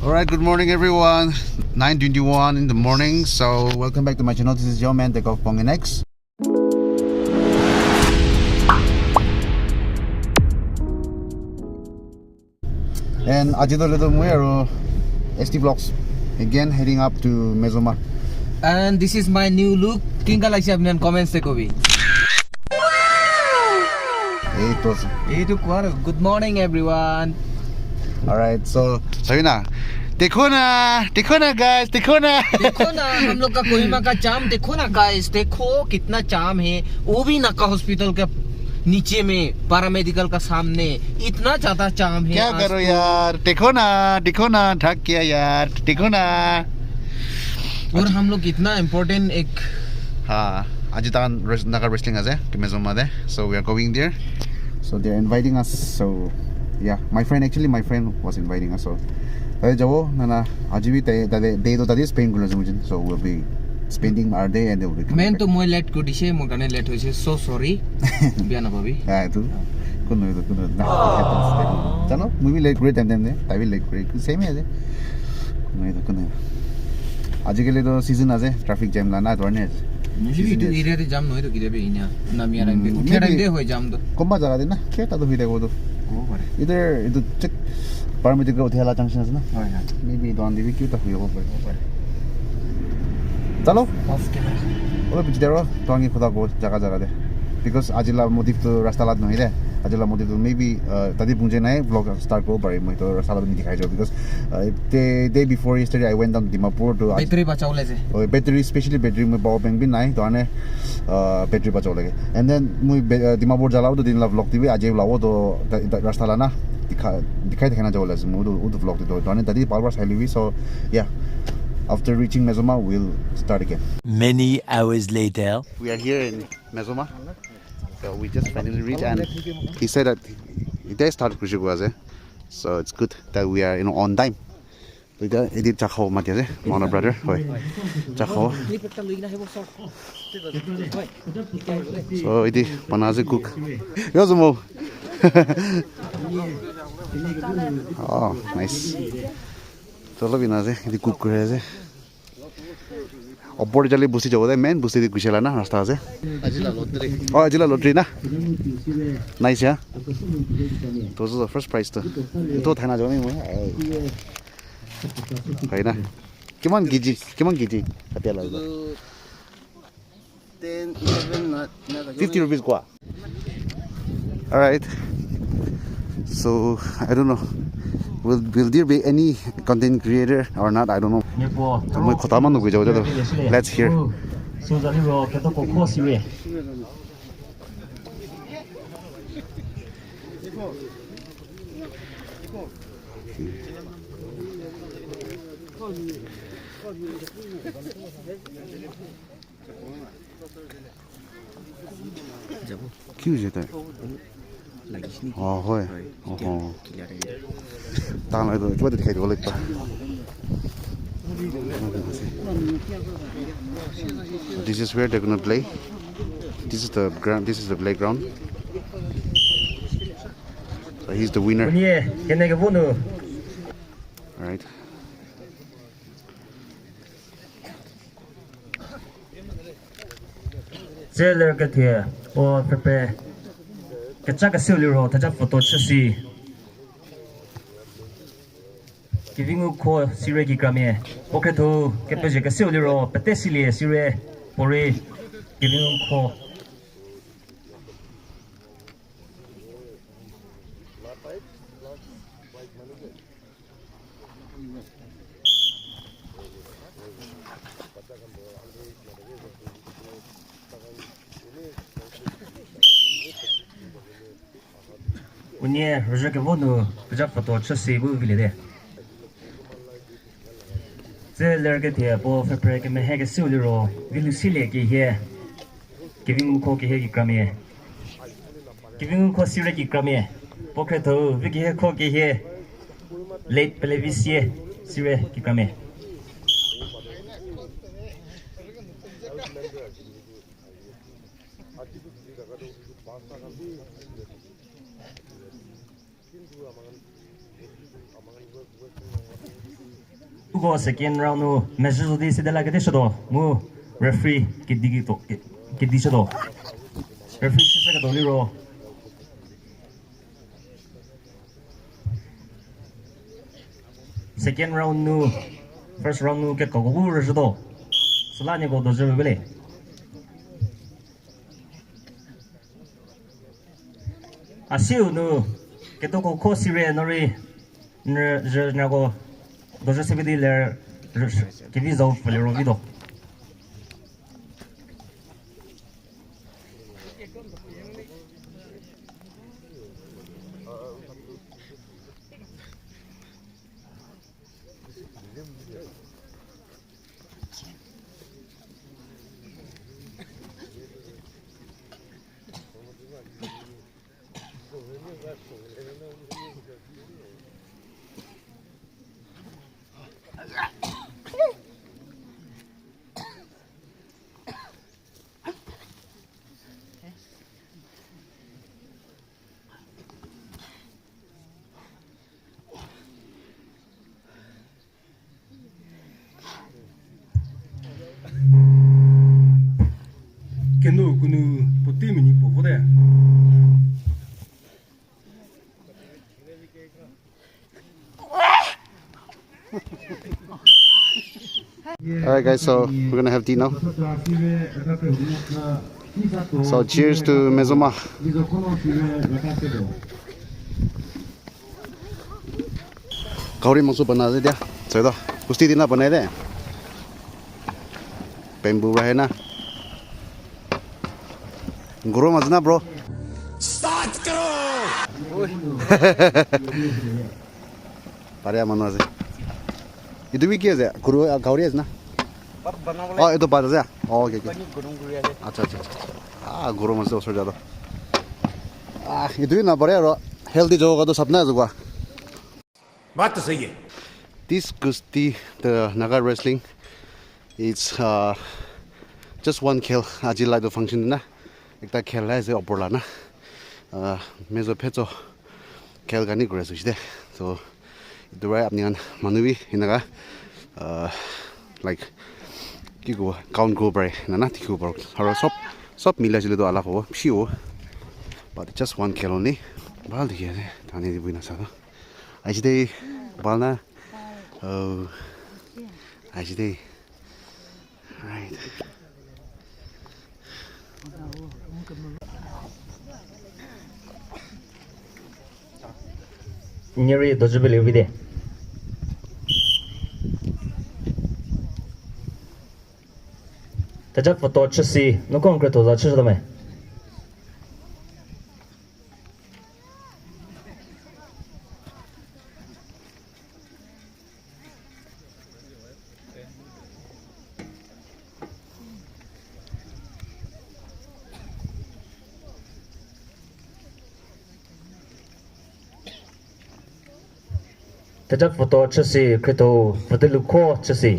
Alright, good morning everyone. 9:21 in the morning. So welcome back to my channel. This is your man Take Off Pong X. And ajito little muero ST Vlogs again heading up to Mezoma. And this is my new look. Kinga like apni comments te kobi. Good morning everyone. Alright, so yun na. देखो ना guys, देखो ना हम लोग का कोहिमा का जाम देखो ना गाइस, देखो कितना जाम है, वो भी नाका हॉस्पिटल के नीचे में, पैरामेडिकल का सामने इतना ज्यादा जाम है। क्या करो यार, देखो ना ढक किया यार, देखो ना। और हम लोग इतना इम्पोर्टेंट एक आज Naga wrestling as Mezoma there, so we are going there. So they are inviting us. So yeah, my friend was inviting us. So so we'll be spending our day and they will be coming back. तो मैं late को दिशे मैं गाने late हुई so sorry बियाना भाभी तू कुन चलो movie late great time they I will late great same है कुन आज के लिए तो season आज है traffic jam लाना है तो नहीं मुझे तो एरिया ते जाम नहीं तो किधर भी इन्हें नामिया रंग दे उठे रंग दे हो जाम तो कौन बात जगह देना क्या तो भी देखो तो इधर check पैरामेडिकल उठेला जंक्शन है ना maybe दोन दिवी क्यों तो हुई होगा चलो ओले बिच देरो तोंगी खुदा को जगह दे because आजिला मोटिव तो रास्ता लाद नहीं है आजिला मोटिव तो maybe तभी पुंजे नहीं vlog start को पड़े मैं तो रास्ता लाद नहीं दिखाई जो because day before yesterday I went down to Dimapur to battery बचाओ ले से और battery especially battery में power bank भी नहीं तो आने battery बचाओ लगे and then मैं Dimapur जालाओ तो दिन ला vlog TV आज ये लाओ तो रास्ता लाना दिखाई दिखाना जो ले से मैं तो vlog तो आने तभी power साइलिवी so yeah. After reaching Mezoma, we'll start again. Many hours later, we are here in Mezoma. So we just finally reached, and he said that they started Kushiguaze. So it's good that we are on time. We got edit Chakho Matiaze, Mona brother. Chakho. So it is Panaze cook. Yozumo. Oh, nice. चलो बिना से इधर cook करे से ऊपर चले busy जाओ दे main busy दी कुछ लाना रास्ता से अजिला लॉटरी ना नाइस या तो जो फर्स्ट प्राइस तो थाना जाओ नहीं मुझे है ना किमान कीजी कत्या लगा 10 11 50 rupees kwa alright so I don't know will there be any content creator or not? I don't know. Let's hear. क्यों जाता है? होय तान है तो क्या दिखाई दो लगता This is where they're gonna play. This is the ground. This is the playground. So he's the winner. All right. Zeller get here or prepare. Kachaka siluro taja photo chasi. Giving you call siregi gramie. Okay to get project siluro, but desili sire pore giving you call. Unye roje ke vonu taja photo chasi bu vilede. Zeller get here bo prepare ke me hege siluro vilu sile ke here. Giving you call ke hege gramie. Giving you call siregi gramie. Okay to vigi he call ke here. Late televisie sire ke gramie. Go second round no measures this de la que shodo mu referee kidigi to kidigi shodo referee se ka doli ro second round no first round no ke ko gu ro shodo slani go do je bele asiu no ke to ko sire no ri je na go do je se vidi le che vi zo per lo video que no kunu potemi ni po vode Alright guys, so we're gonna have tea now. So cheers to Mezoma. Kauri mangsu bana de dia. Choi do. Kusti dina banai de. Bamboo rahe na. Guru mazna bro. Start karo. Pare mano ase. Itu भी किया जाए गुरु गावरी है ना पर बना वाला oh itu batas ya oh oke oke बनी गुरुंग गुरिया है अच्छा अच्छा ah guru masih usah jatuh itu ना बढ़िया रो healthy जो का तो सपना है जुगा बात तो सही है this kusti the Naga wrestling it's just one kill आज लाइट तो function ना एक ता खेल है इसे ऊपर लाना मैं जो पेचो खेल करनी करे सुचते so itu right apni kan manubi inaga like kigo count go bare nana tikho bar haro sob mila jile do ala ho phiu but just one kill only bal diye thani di buina sa ajide balna oh ajide right nyeri do je bele vide ta jak photo chisi no concreto za chisi dame ta jak photo chisi kreto photo luko chisi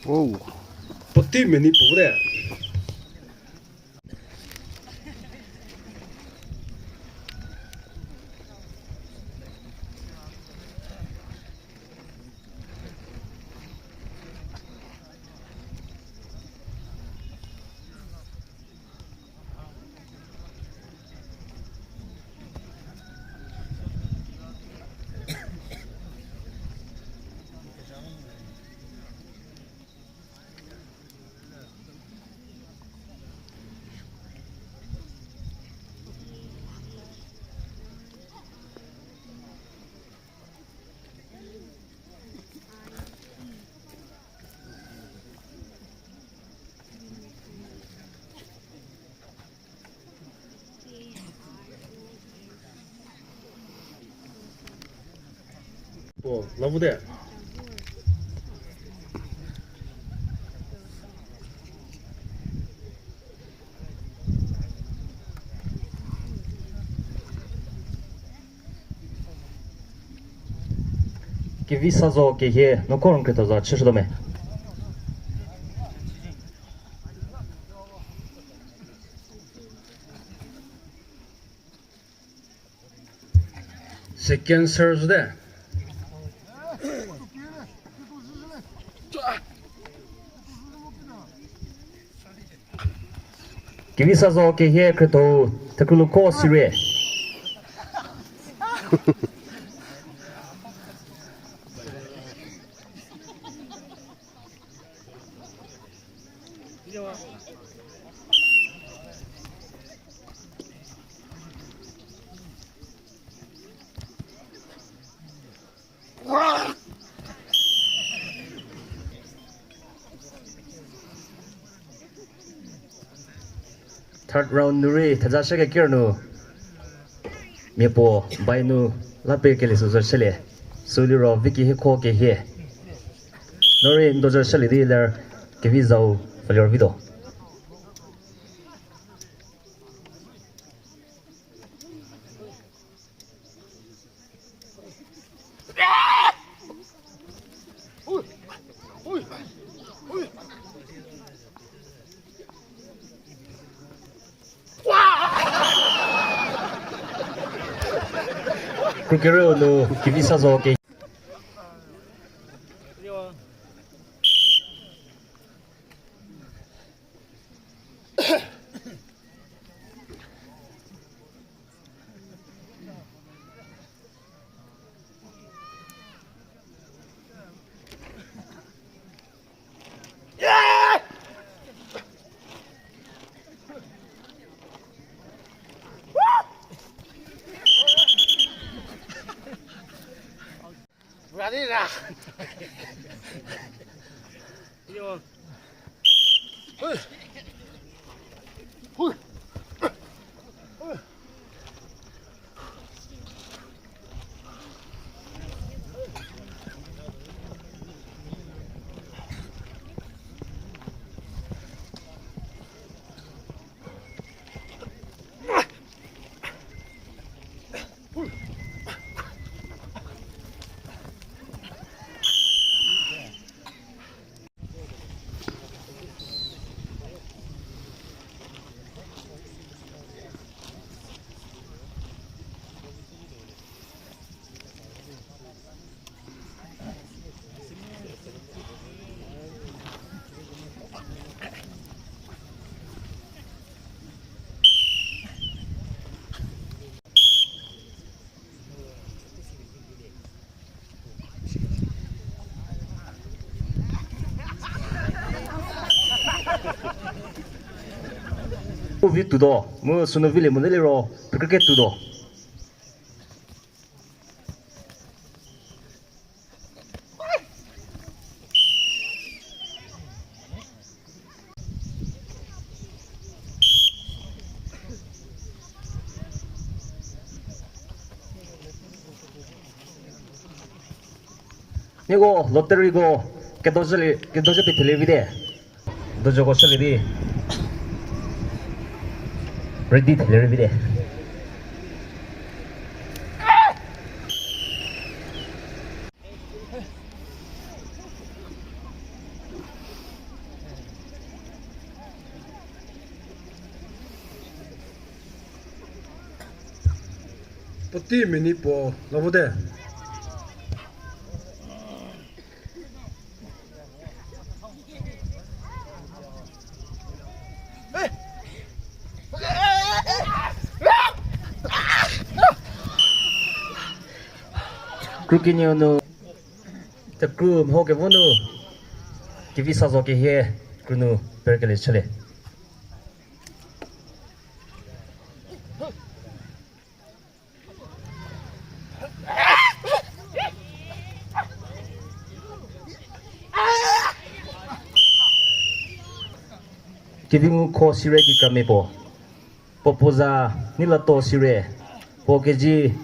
oh potemi ni po vode 뭐 러브대 cái visa zo cái here nó có cái tờ giờ chưa đâu mày second Thursday cái visa zo cái here cái tàu thật cứ lúc có Syria third round nuri thaja shake kirnu mepo bainu lape ke lisu zo chele suliro viki he kho ke he nuri ndo zo chele dealer ke vi zau falor video Kukero no kivisa zo ke vi tudo mo suno vile mo nelero perché tudo 이거 롯데리 이거 che doje pe televide doje ko sele di ready televide Puti mini po 러브대 그렇게 녀노 그 호게 보노 기비사서 게해 그노 별게를 쳐래 기빙 코 시레기 까메보 뽀뽀자 닐라토 시레 보게지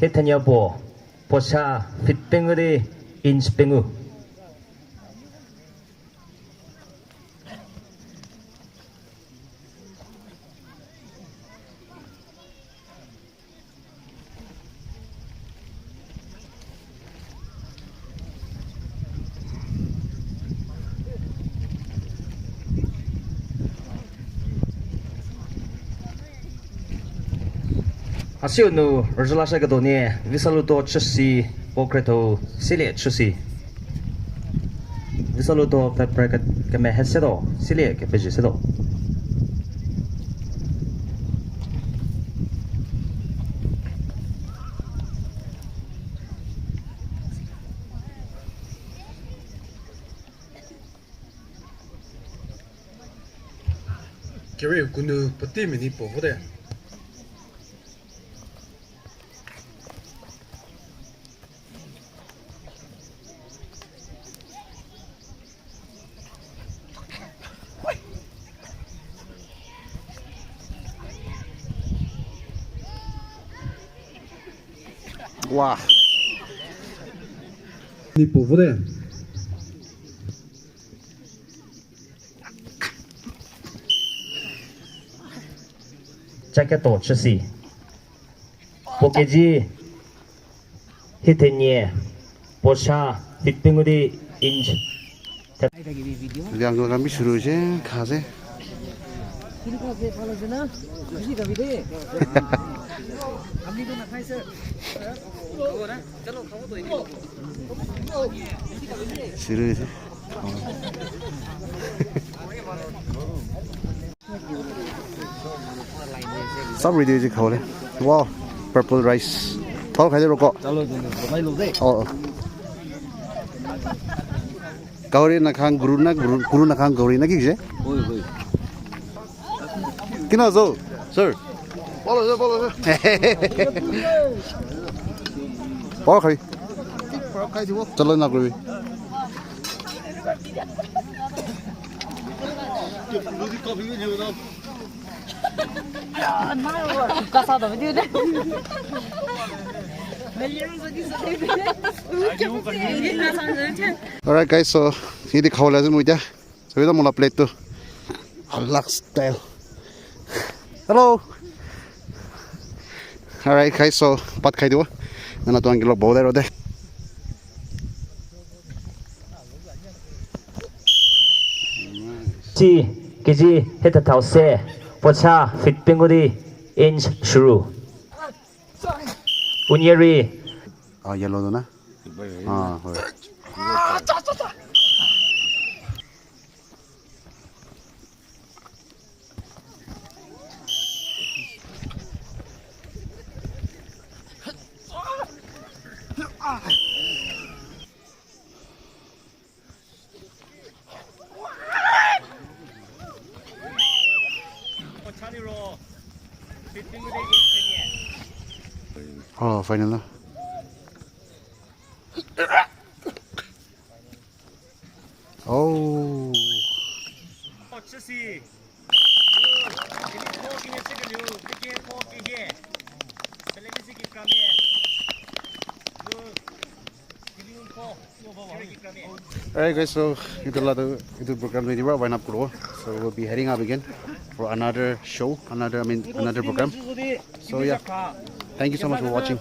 헤타냐보 보샤 핏뱅어리 인스뱅우 아시오누 얼줄라샤가도니 위살루도 추시 보크레토 실리에 추시 위살루도 페프레가 메헤세도 실리에 베지세도 Kiri kunu pati mini po de. 와. Ni po de. 자켓도 추시 보케지 히테니에 보샤 핏뱅어리 인스 량도 감이 शुरू 가세. शुरू से सब ready जी खाओ ले वाह purple rice थोड़ा खाई दे रुको चलो भाई लोग दे गौरी नखांग गुरु नखांग गौरी ना किसे किना जो सर बोलो खाई चलो ना कोई Alright guys, so ini kau lazim muda. So kita mula plate tu. Halak style. Hello. Alright guys, so pat khai dua. Nana tuan kilo bau dah rode. 지 기지 헤드 타우세 보차 핏뱅어리 인스 슈루 운예리 Ah yellow tu na. Ah, oi. Oh, final na. Oh. Alright guys, so itu program ni dibuat wine up keluar. So we'll be heading up again for another show, another program. So yeah, thank you so much for watching.